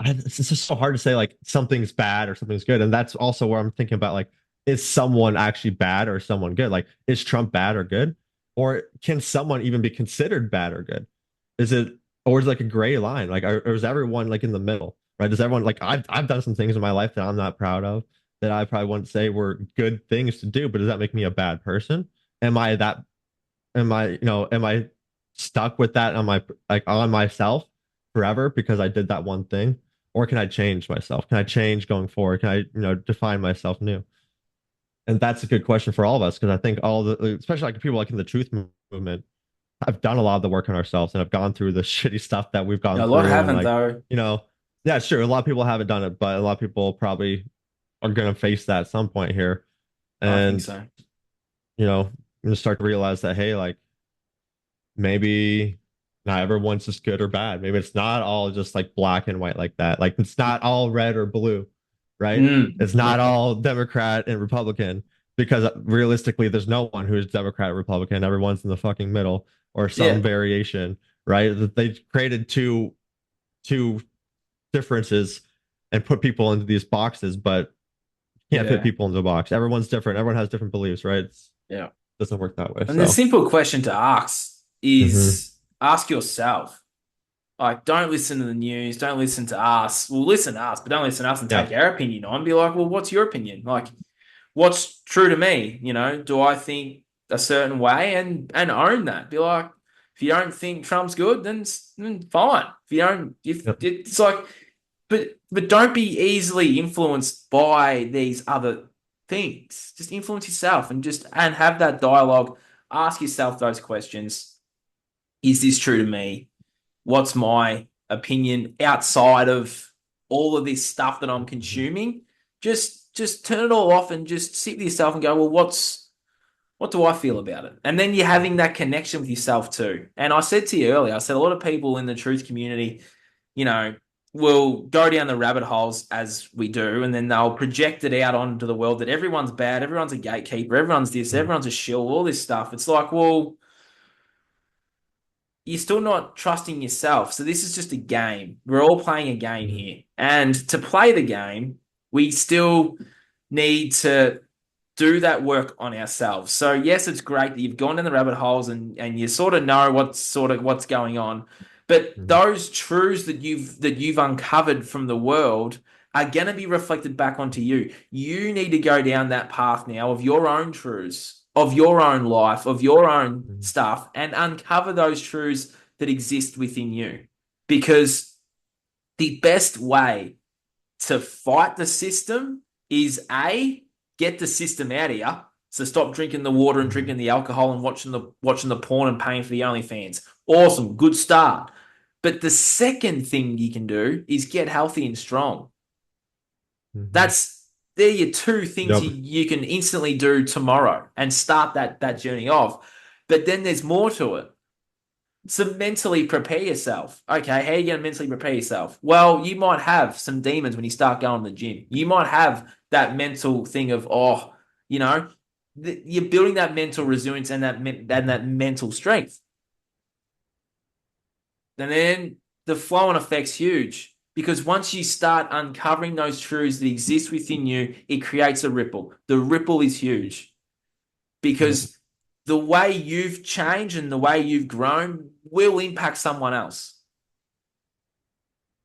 it's just so hard to say like something's bad or something's good, and that's also where I'm thinking about like, is someone actually bad or is someone good? Like, is Trump bad or good, or can someone even be considered bad or good? Is it, or is it like a gray line? Like, or is everyone like in the middle, right? Does everyone like, I've done some things in my life that I'm not proud of, that I probably wouldn't say were good things to do, but does that make me a bad person? Am I that? Am I stuck with that on my, like, on myself forever because I did that one thing? Or can I change myself? Can I change going forward? Can I, define myself new? And that's a good question for all of us because I think all the, especially like people like in the truth movement, have done a lot of the work on ourselves and have gone through the shitty stuff that we've yeah. gone A lot through. And haven't like, though. yeah, sure, a lot of people haven't done it, but a lot of people probably are going to face that at some point here. I think And, so. I'm going to start to realize that, hey, like, maybe not everyone's just good or bad. Maybe it's not all just like black and white like that. Like it's not all red or blue, right? Mm, It's not all Democrat and Republican because realistically, there's no one who's Democrat or Republican. Everyone's in the fucking middle or yeah, some variation, right? That they created two differences and put people into these boxes, but you can't fit yeah, people into a box. Everyone's different. Everyone has different beliefs, right? It yeah. doesn't work that way. And the So, simple question to ask mhm. is ask yourself. Like, don't listen to the news. Don't listen to us. Well, listen to us, but don't listen to us and Yeah. take our opinion on. Be like, well, what's your opinion? Like, what's true to me? Do I think a certain way and own that? Be like, if you don't think Trump's good, then fine. If you don't, if Yep. it's like, but don't be easily influenced by these other things. Just influence yourself and have that dialogue. Ask yourself those questions. Is this true to me? What's my opinion outside of all of this stuff that I'm Mhm. consuming? Just turn it all off and just sit with yourself and go, well, what do I feel about it? And then you're having that connection with yourself too. And I said to you earlier, I said a lot of people in the truth community, you know, will go down the rabbit holes as we do, and then they'll project it out onto the world that everyone's bad, everyone's a gatekeeper, everyone's this, Mhm. everyone's a shill, all this stuff. It's like, well, you're still not trusting yourself. So this is just a game. We're all playing a game Mhm. here. And to play the game, we still need to do that work on ourselves. So yes, it's great that you've gone down the rabbit holes and you sort of know what's going on. But Mhm. those truths that you've uncovered from the world are going to be reflected back onto you. You need to go down that path now of your own truths, of your own life, of your own Mhm. stuff, and uncover those truths that exist within you. Because the best way to fight the system is A, get the system out of you. So stop drinking the water and Mm-hmm. drinking the alcohol and watching the porn and paying for the OnlyFans. Awesome, good start. But the second thing you can do is get healthy and strong. Mm-hmm. That's They're your two things Yep. you can instantly do tomorrow and start that journey off. But then there's more to it. So mentally prepare yourself. Okay, how are you going to mentally prepare yourself? Well, you might have some demons when you start going to the gym. You might have that mental thing of, oh, you know, you're building that mental resilience and that mental strength. And then the flow and effect's huge because once you start uncovering those truths that exist within you, it creates a ripple. The ripple is huge Yep. because the way you've changed and the way you've grown will impact someone else.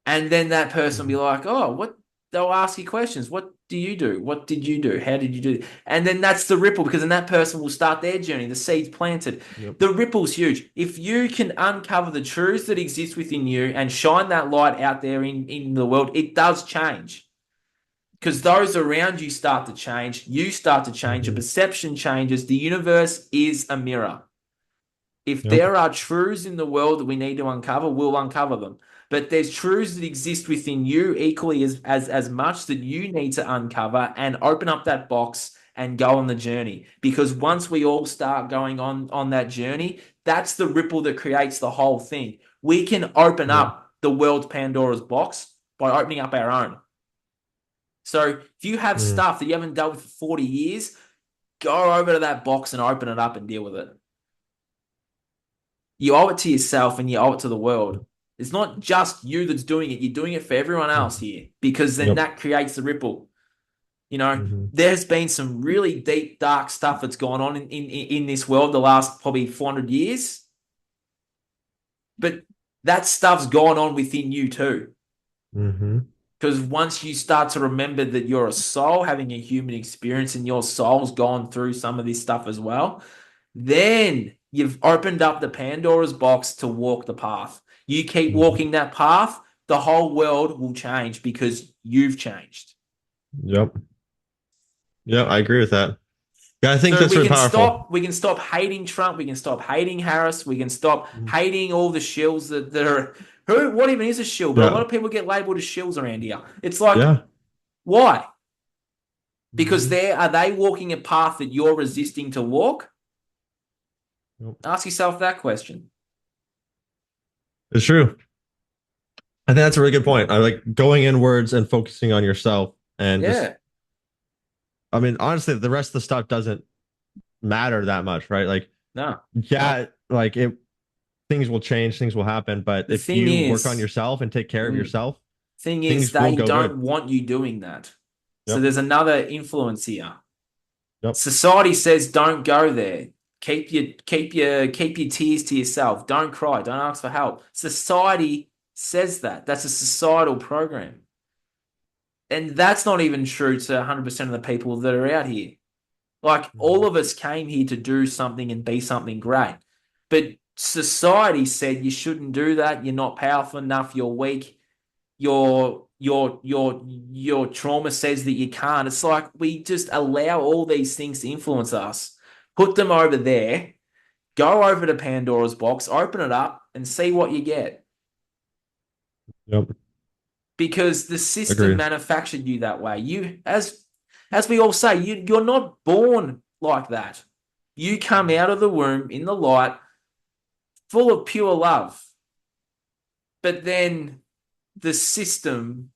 And then that person will Mm-hmm. be like, oh, what? They'll ask you questions. What do you do? What did you do? How did you do? And then that's the ripple because then that person will start their journey. The seed's planted. Yep. The ripple's huge. If you can uncover the truths that exist within you and shine that light out there in the world, it does change because those around you start to change. You start to change. Your Mm-hmm. perception changes. The universe is a mirror. If Yep. there are truths in the world that we need to uncover, we'll uncover them. But there's truths that exist within you equally as much that you need to uncover and open up that box and go on the journey. Because once we all start going on that journey, that's the ripple that creates the whole thing. We can open Yep. up the world's Pandora's box by opening up our own. So if you have Mm. stuff that you haven't dealt with for 40 years, go over to that box and open it up and deal with it. You owe it to yourself and you owe it to the world. It's not just you that's doing it. You're doing it for everyone else Mm-hmm. here because then Yep. that creates the ripple. You know, Mm-hmm. there's been some really deep, dark stuff that's gone on in this world the last probably 400 years, but that stuff's gone on within you too. Mm-hmm. Because once you start to remember that you're a soul having a human experience and your soul's gone through some of this stuff as well, then you've opened up the Pandora's box to walk the path. You keep Mm-hmm. walking that path, the whole world will change because you've changed. Yep. Yeah, I agree with that. Yeah, I think So that's really powerful. we can stop hating Trump, we can stop hating Harris, we can stop Mhm. hating all the shills that are what even is a shill? But a lot Yeah. of people get labeled as shills around here. It's like, Yeah. why? Because Mm-hmm. they walking a path that you're resisting to walk? Yep. Ask yourself that question. It's true. I think that's a really good point. I like going inwards and focusing on yourself and just, Yeah. I mean, honestly, the rest of the stuff doesn't matter that much, right? Like, No. yeah, like things will change, things will happen, but The if thing you work on is, yourself and take care of mm, yourself, thing is, things will they go good. don't want you doing that. So Yep. there's another influence here. Yep. Society says don't go there. Keep your tears to yourself. Don't cry. Don't ask for help. Society says that. That's a societal program. And that's not even true to 100% of the people that are out here. Like Mm-hmm. all of us came here to do something and be something great. But society said you shouldn't do that. You're not powerful enough. You're weak. Your trauma says that you can't. It's like we just allow all these things to influence us. Put them over there. Go over to Pandora's box, open it up, and see what you get. Yep. Because the system Agreed. manufactured you that way. You, as we all say, you're not born like that. You come Mhm. out of the womb in the light, full of pure love. But then the system,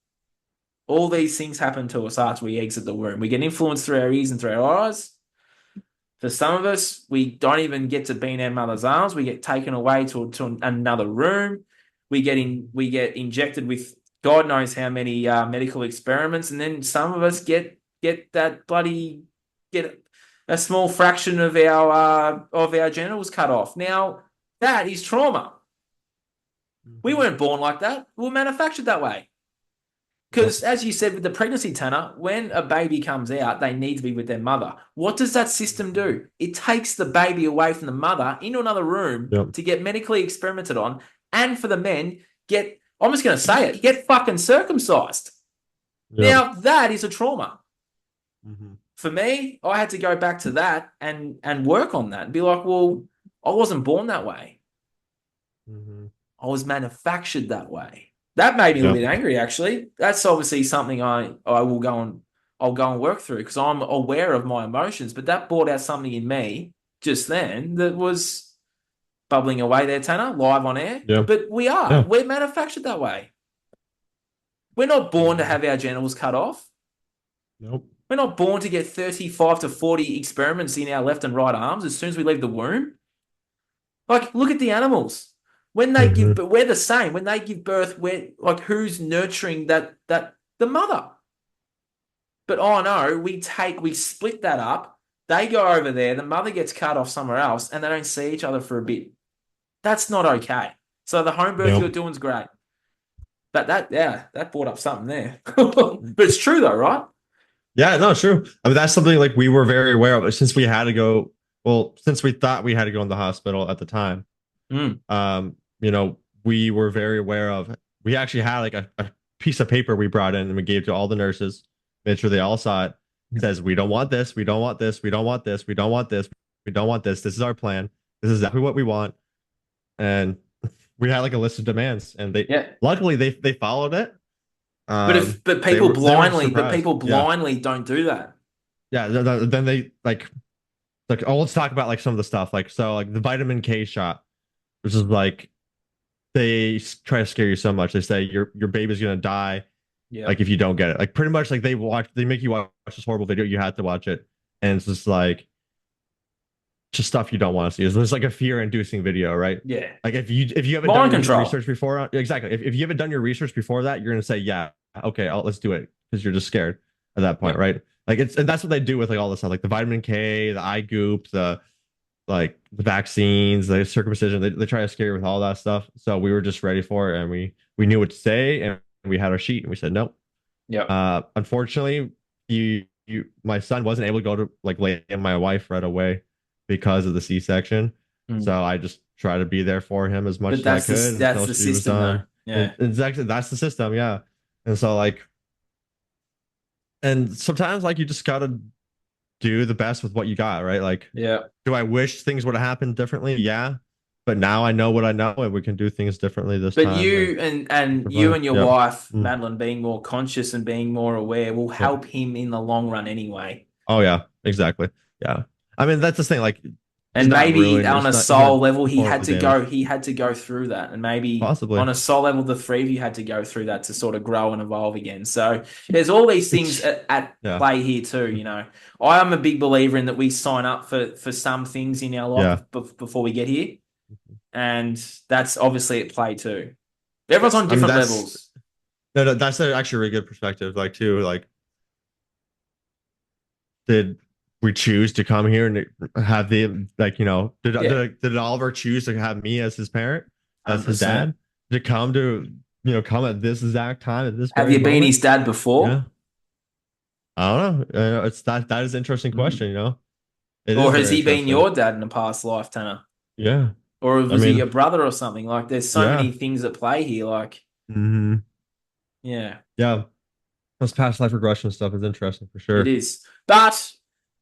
all these things happen to us after we exit the womb. We get influenced through our ears and through our eyes. For some of us, we don't even get to be in our mother's arms. We get taken away to another room. We get injected with God knows how many medical experiments, and then some of us get that bloody get a small fraction of our genitals cut off. Now that is trauma. We Mhm. weren't born like that. We were manufactured that way. Yep. Because as you said with the pregnancy, Tanner, when a baby comes out, they need to be with their mother. What does that system Mhm. do? It takes the baby away from the mother into another room Yep. to get medically experimented on, and for the men, I'm just going to say it, get fucking circumcised. Yep. Now, that is a trauma. Mm-hmm. For me, I had to go back to that and work on that and be like, well, I wasn't born that way. Mm-hmm. I was manufactured that way. That made me a little Yep. bit angry, actually. That's obviously something I will go and I'll go and work through because I'm aware of my emotions. But that brought out something in me just then that was bubbling away there, Tanner, live on air. Yeah. But Yeah. we're manufactured that way. We're not born to Mm-hmm. have our genitals cut off. Nope. We're not born to get 35 to 40 experiments in our left and right arms as soon as we leave the womb. Like, look at the animals. When they give, Mm-hmm. but we're the same. When they give birth, we're like, who's nurturing that the mother? But oh no, we split that up. They go over there. The mother gets cut off somewhere else, and they don't see each other for a bit. That's not okay. So the home birth you're Nope. doing is great. But that brought up something there. But it's true though, right? Yeah, no, it's true. I mean, that's something like we were very aware of since we had to go. Well, since we thought we had to go in the hospital at the time, Mm. we were very aware of. We actually had like a piece of paper we brought in and we gave to all the nurses, made sure they all saw it. It says, we don't want this, we don't want this, we don't want this, we don't want this, we don't want this. This is our plan. This is exactly what we want. And we had like a list of demands, and they Yeah. luckily they followed it. But if but They were people surprised. Yeah, blindly don't do that. yeah. Then they like oh, let's talk about like some of the stuff like so like the vitamin K shot, which is like they try to scare you so much. They say your baby's gonna die Yeah. like if you don't get it. Like pretty much like they make you watch this horrible video. You have to watch it, and it's just like just stuff you don't want to see. It's like a fear-inducing video, right? Yeah. Like if you haven't done Mind your control. research before, exactly. If you haven't done your research before that, you're gonna say, yeah, okay, let's do it because you're just scared at that point, Yep. right? Like it's and that's what they do with like all this stuff, like the vitamin K, the eye goop, the like the vaccines, the circumcision. They try to scare you with all that stuff. So we were just ready for it, and we knew what to say, and we had our sheet, and we said no. Yep. Unfortunately, my son wasn't able to go to like lay in my wife right away because of the C-section. Mm. So I just try to be there for him as much But as I could that's until the she was system though. done. Yeah. Exactly, that's the system, yeah. And so like, and sometimes like you just gotta do the best with what you got, right? Like, Yeah. do I wish things would have happened differently? Yeah, but now I know what I know, and we can do things differently this But time. And you and we're you fine. and your Yep. wife, Mm, Madeline, being more conscious and being more aware will yep. help him in the long run anyway. Oh yeah, exactly. Yeah. I mean, that's the thing. Like, he's And not maybe ruined. on a He's not soul level, horribly damaged. he had to go through that. And maybe Possibly. on a soul level, the three of you had to go through that to sort of grow and evolve again. So there's all these things at Yeah. play here too, you know. I am a big believer in that we sign up for some things in our life Yeah. before we get here. And that's obviously at play too. Everyone's on I mean, different levels. that's actually a really good perspective. Like, too, like, did we choose to come here and have the like, Yeah, did Oliver choose to have me as his parent, as his 100%. dad, to come at this exact time at this Have very you been moment? his dad before? Yeah. I don't know. It's that is an interesting Mm. question. It is Or has very he been interesting. your dad in a past life, Tanner? Yeah. Or I was he your mean, brother or something? Like, there's so many yeah. things at play here. Like, Hmm. yeah, Yeah. Those past life regression stuff is interesting for it sure. is. But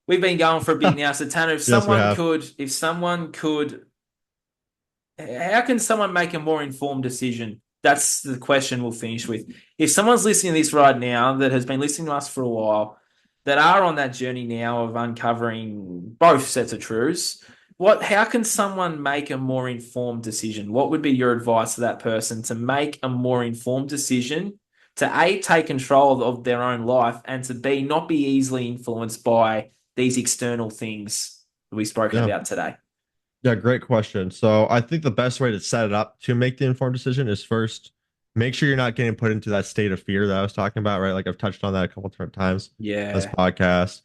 we've been going for a bit now. So, Tanner, Yes, we have. if someone could, how can someone make a more informed decision? That's the question we'll finish with. If someone's listening to this right now that has been listening to us for a while, that are on that journey now of uncovering both sets of truths, how can someone make a more informed decision? What would be your advice to that person to make a more informed decision to A, take control of their own life, and to B, not be easily influenced by these external things that we've spoken Yeah. about today? Yeah, great question. So I think the best way to set it up to make the informed decision is first make sure you're not getting put into that state of fear that I was talking about, right? Like I've touched on that a couple of times on this Yeah. podcast.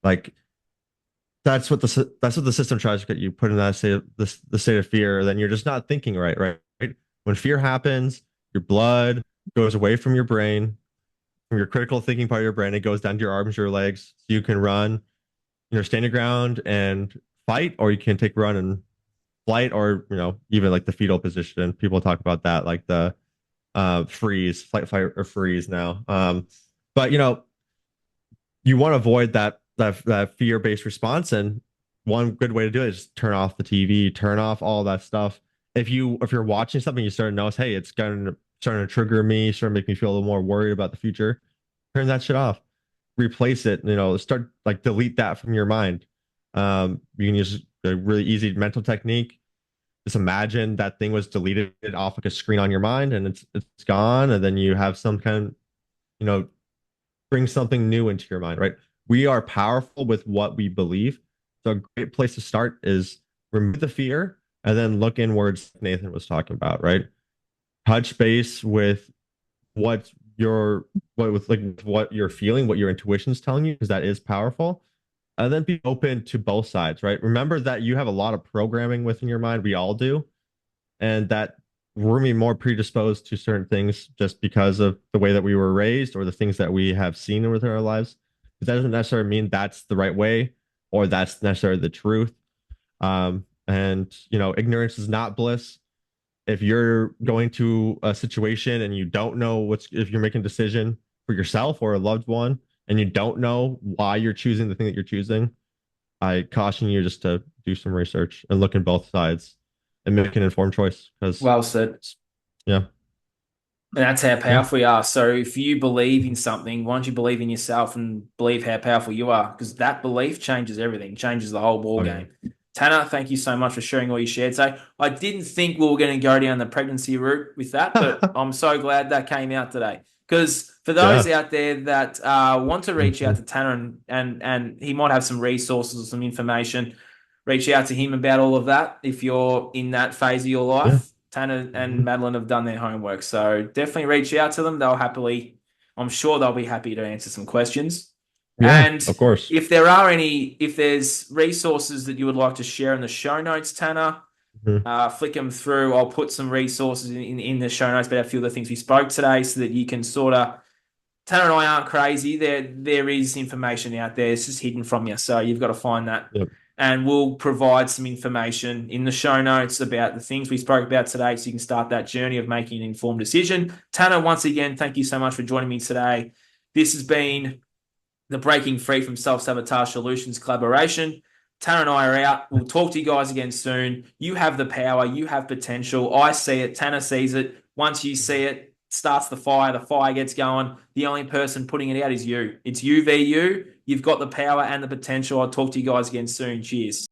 Like that's what the system tries to get you put in that state of the state of fear. Then you're just not thinking right? When fear happens, your blood goes away from your brain, from your critical thinking part of your brain. It goes down to your arms, your legs, so you can run, stand your ground and fight, or you can take run and flight, or even like the fetal position. People talk about that, like the freeze, flight, fight, or freeze now. But you want to avoid that fear-based response. And one good way to do it is turn off the TV, turn off all that stuff. If you're watching something, you start to notice, hey, it's starting to trigger me, starting to make me feel a little more worried about the future. Turn that shit off. Replace it. Start like delete that from your mind. You can use a really easy mental technique. Just imagine that thing was deleted off like a screen on your mind, and it's gone, and then you have some kind of, you know, bring something new into your mind, right? We are powerful with what we believe. So a great place to start is remove the fear and then look inwards, like Nathan was talking about, right? Touch base with what what you're feeling, what your intuition's telling you, because that is powerful. And then be open to both sides, right? Remember that you have a lot of programming within your mind. We all do, and that we're gonna be more predisposed to certain things just because of the way that we were raised or the things that we have seen within our lives. But that doesn't necessarily mean that's the right way or that's necessarily the truth. And ignorance is not bliss. If you're going to a situation and you don't know if you're making a decision for yourself or a loved one and you don't know why you're choosing the thing that you're choosing, I caution you just to do some research and look in both sides and make an informed choice. Because Well said. yeah, And that's how yeah, powerful you are. So if you believe in something, why don't you believe in yourself and believe how powerful you are? Because that belief changes everything, changes the whole ball oh yeah, game. Tanner, thank you so much for sharing all you shared today. I didn't think we were going to go down the pregnancy route with that, but I'm so glad that came out today. Because for those yeah, out there that want to reach out mhm, to Tanner and he might have some resources or some information, reach out to him about all of that if you're in that phase of your yeah, life. Tanner and mhm, Madeline have done their homework. So definitely reach out to them. I'm sure they'll be happy to answer some questions. yeah, And of course. if there's resources that you would like to share in the show notes, Tanner, Mhm. flick them through. I'll put some resources in the show notes about a few of the things we spoke today so that you can sort of. Tanner and I aren't crazy. There is information out there. It's just hidden from you. So you've got to find that. Yep. And we'll provide some information in the show notes about the things we spoke about today so you can start that journey of making an informed decision. Tanner, once again, thank you so much for joining me today. This has been the Breaking Free from Self-Sabotage Solutions collaboration. Tanner and I are out. We'll talk to you guys again soon. You have the power. You have potential. I see it. Tanner sees it. Once you see it, starts the fire. The fire gets going. The only person putting it out is you. It's you v you. You've got the power and the potential. I'll talk to you guys again soon. Cheers.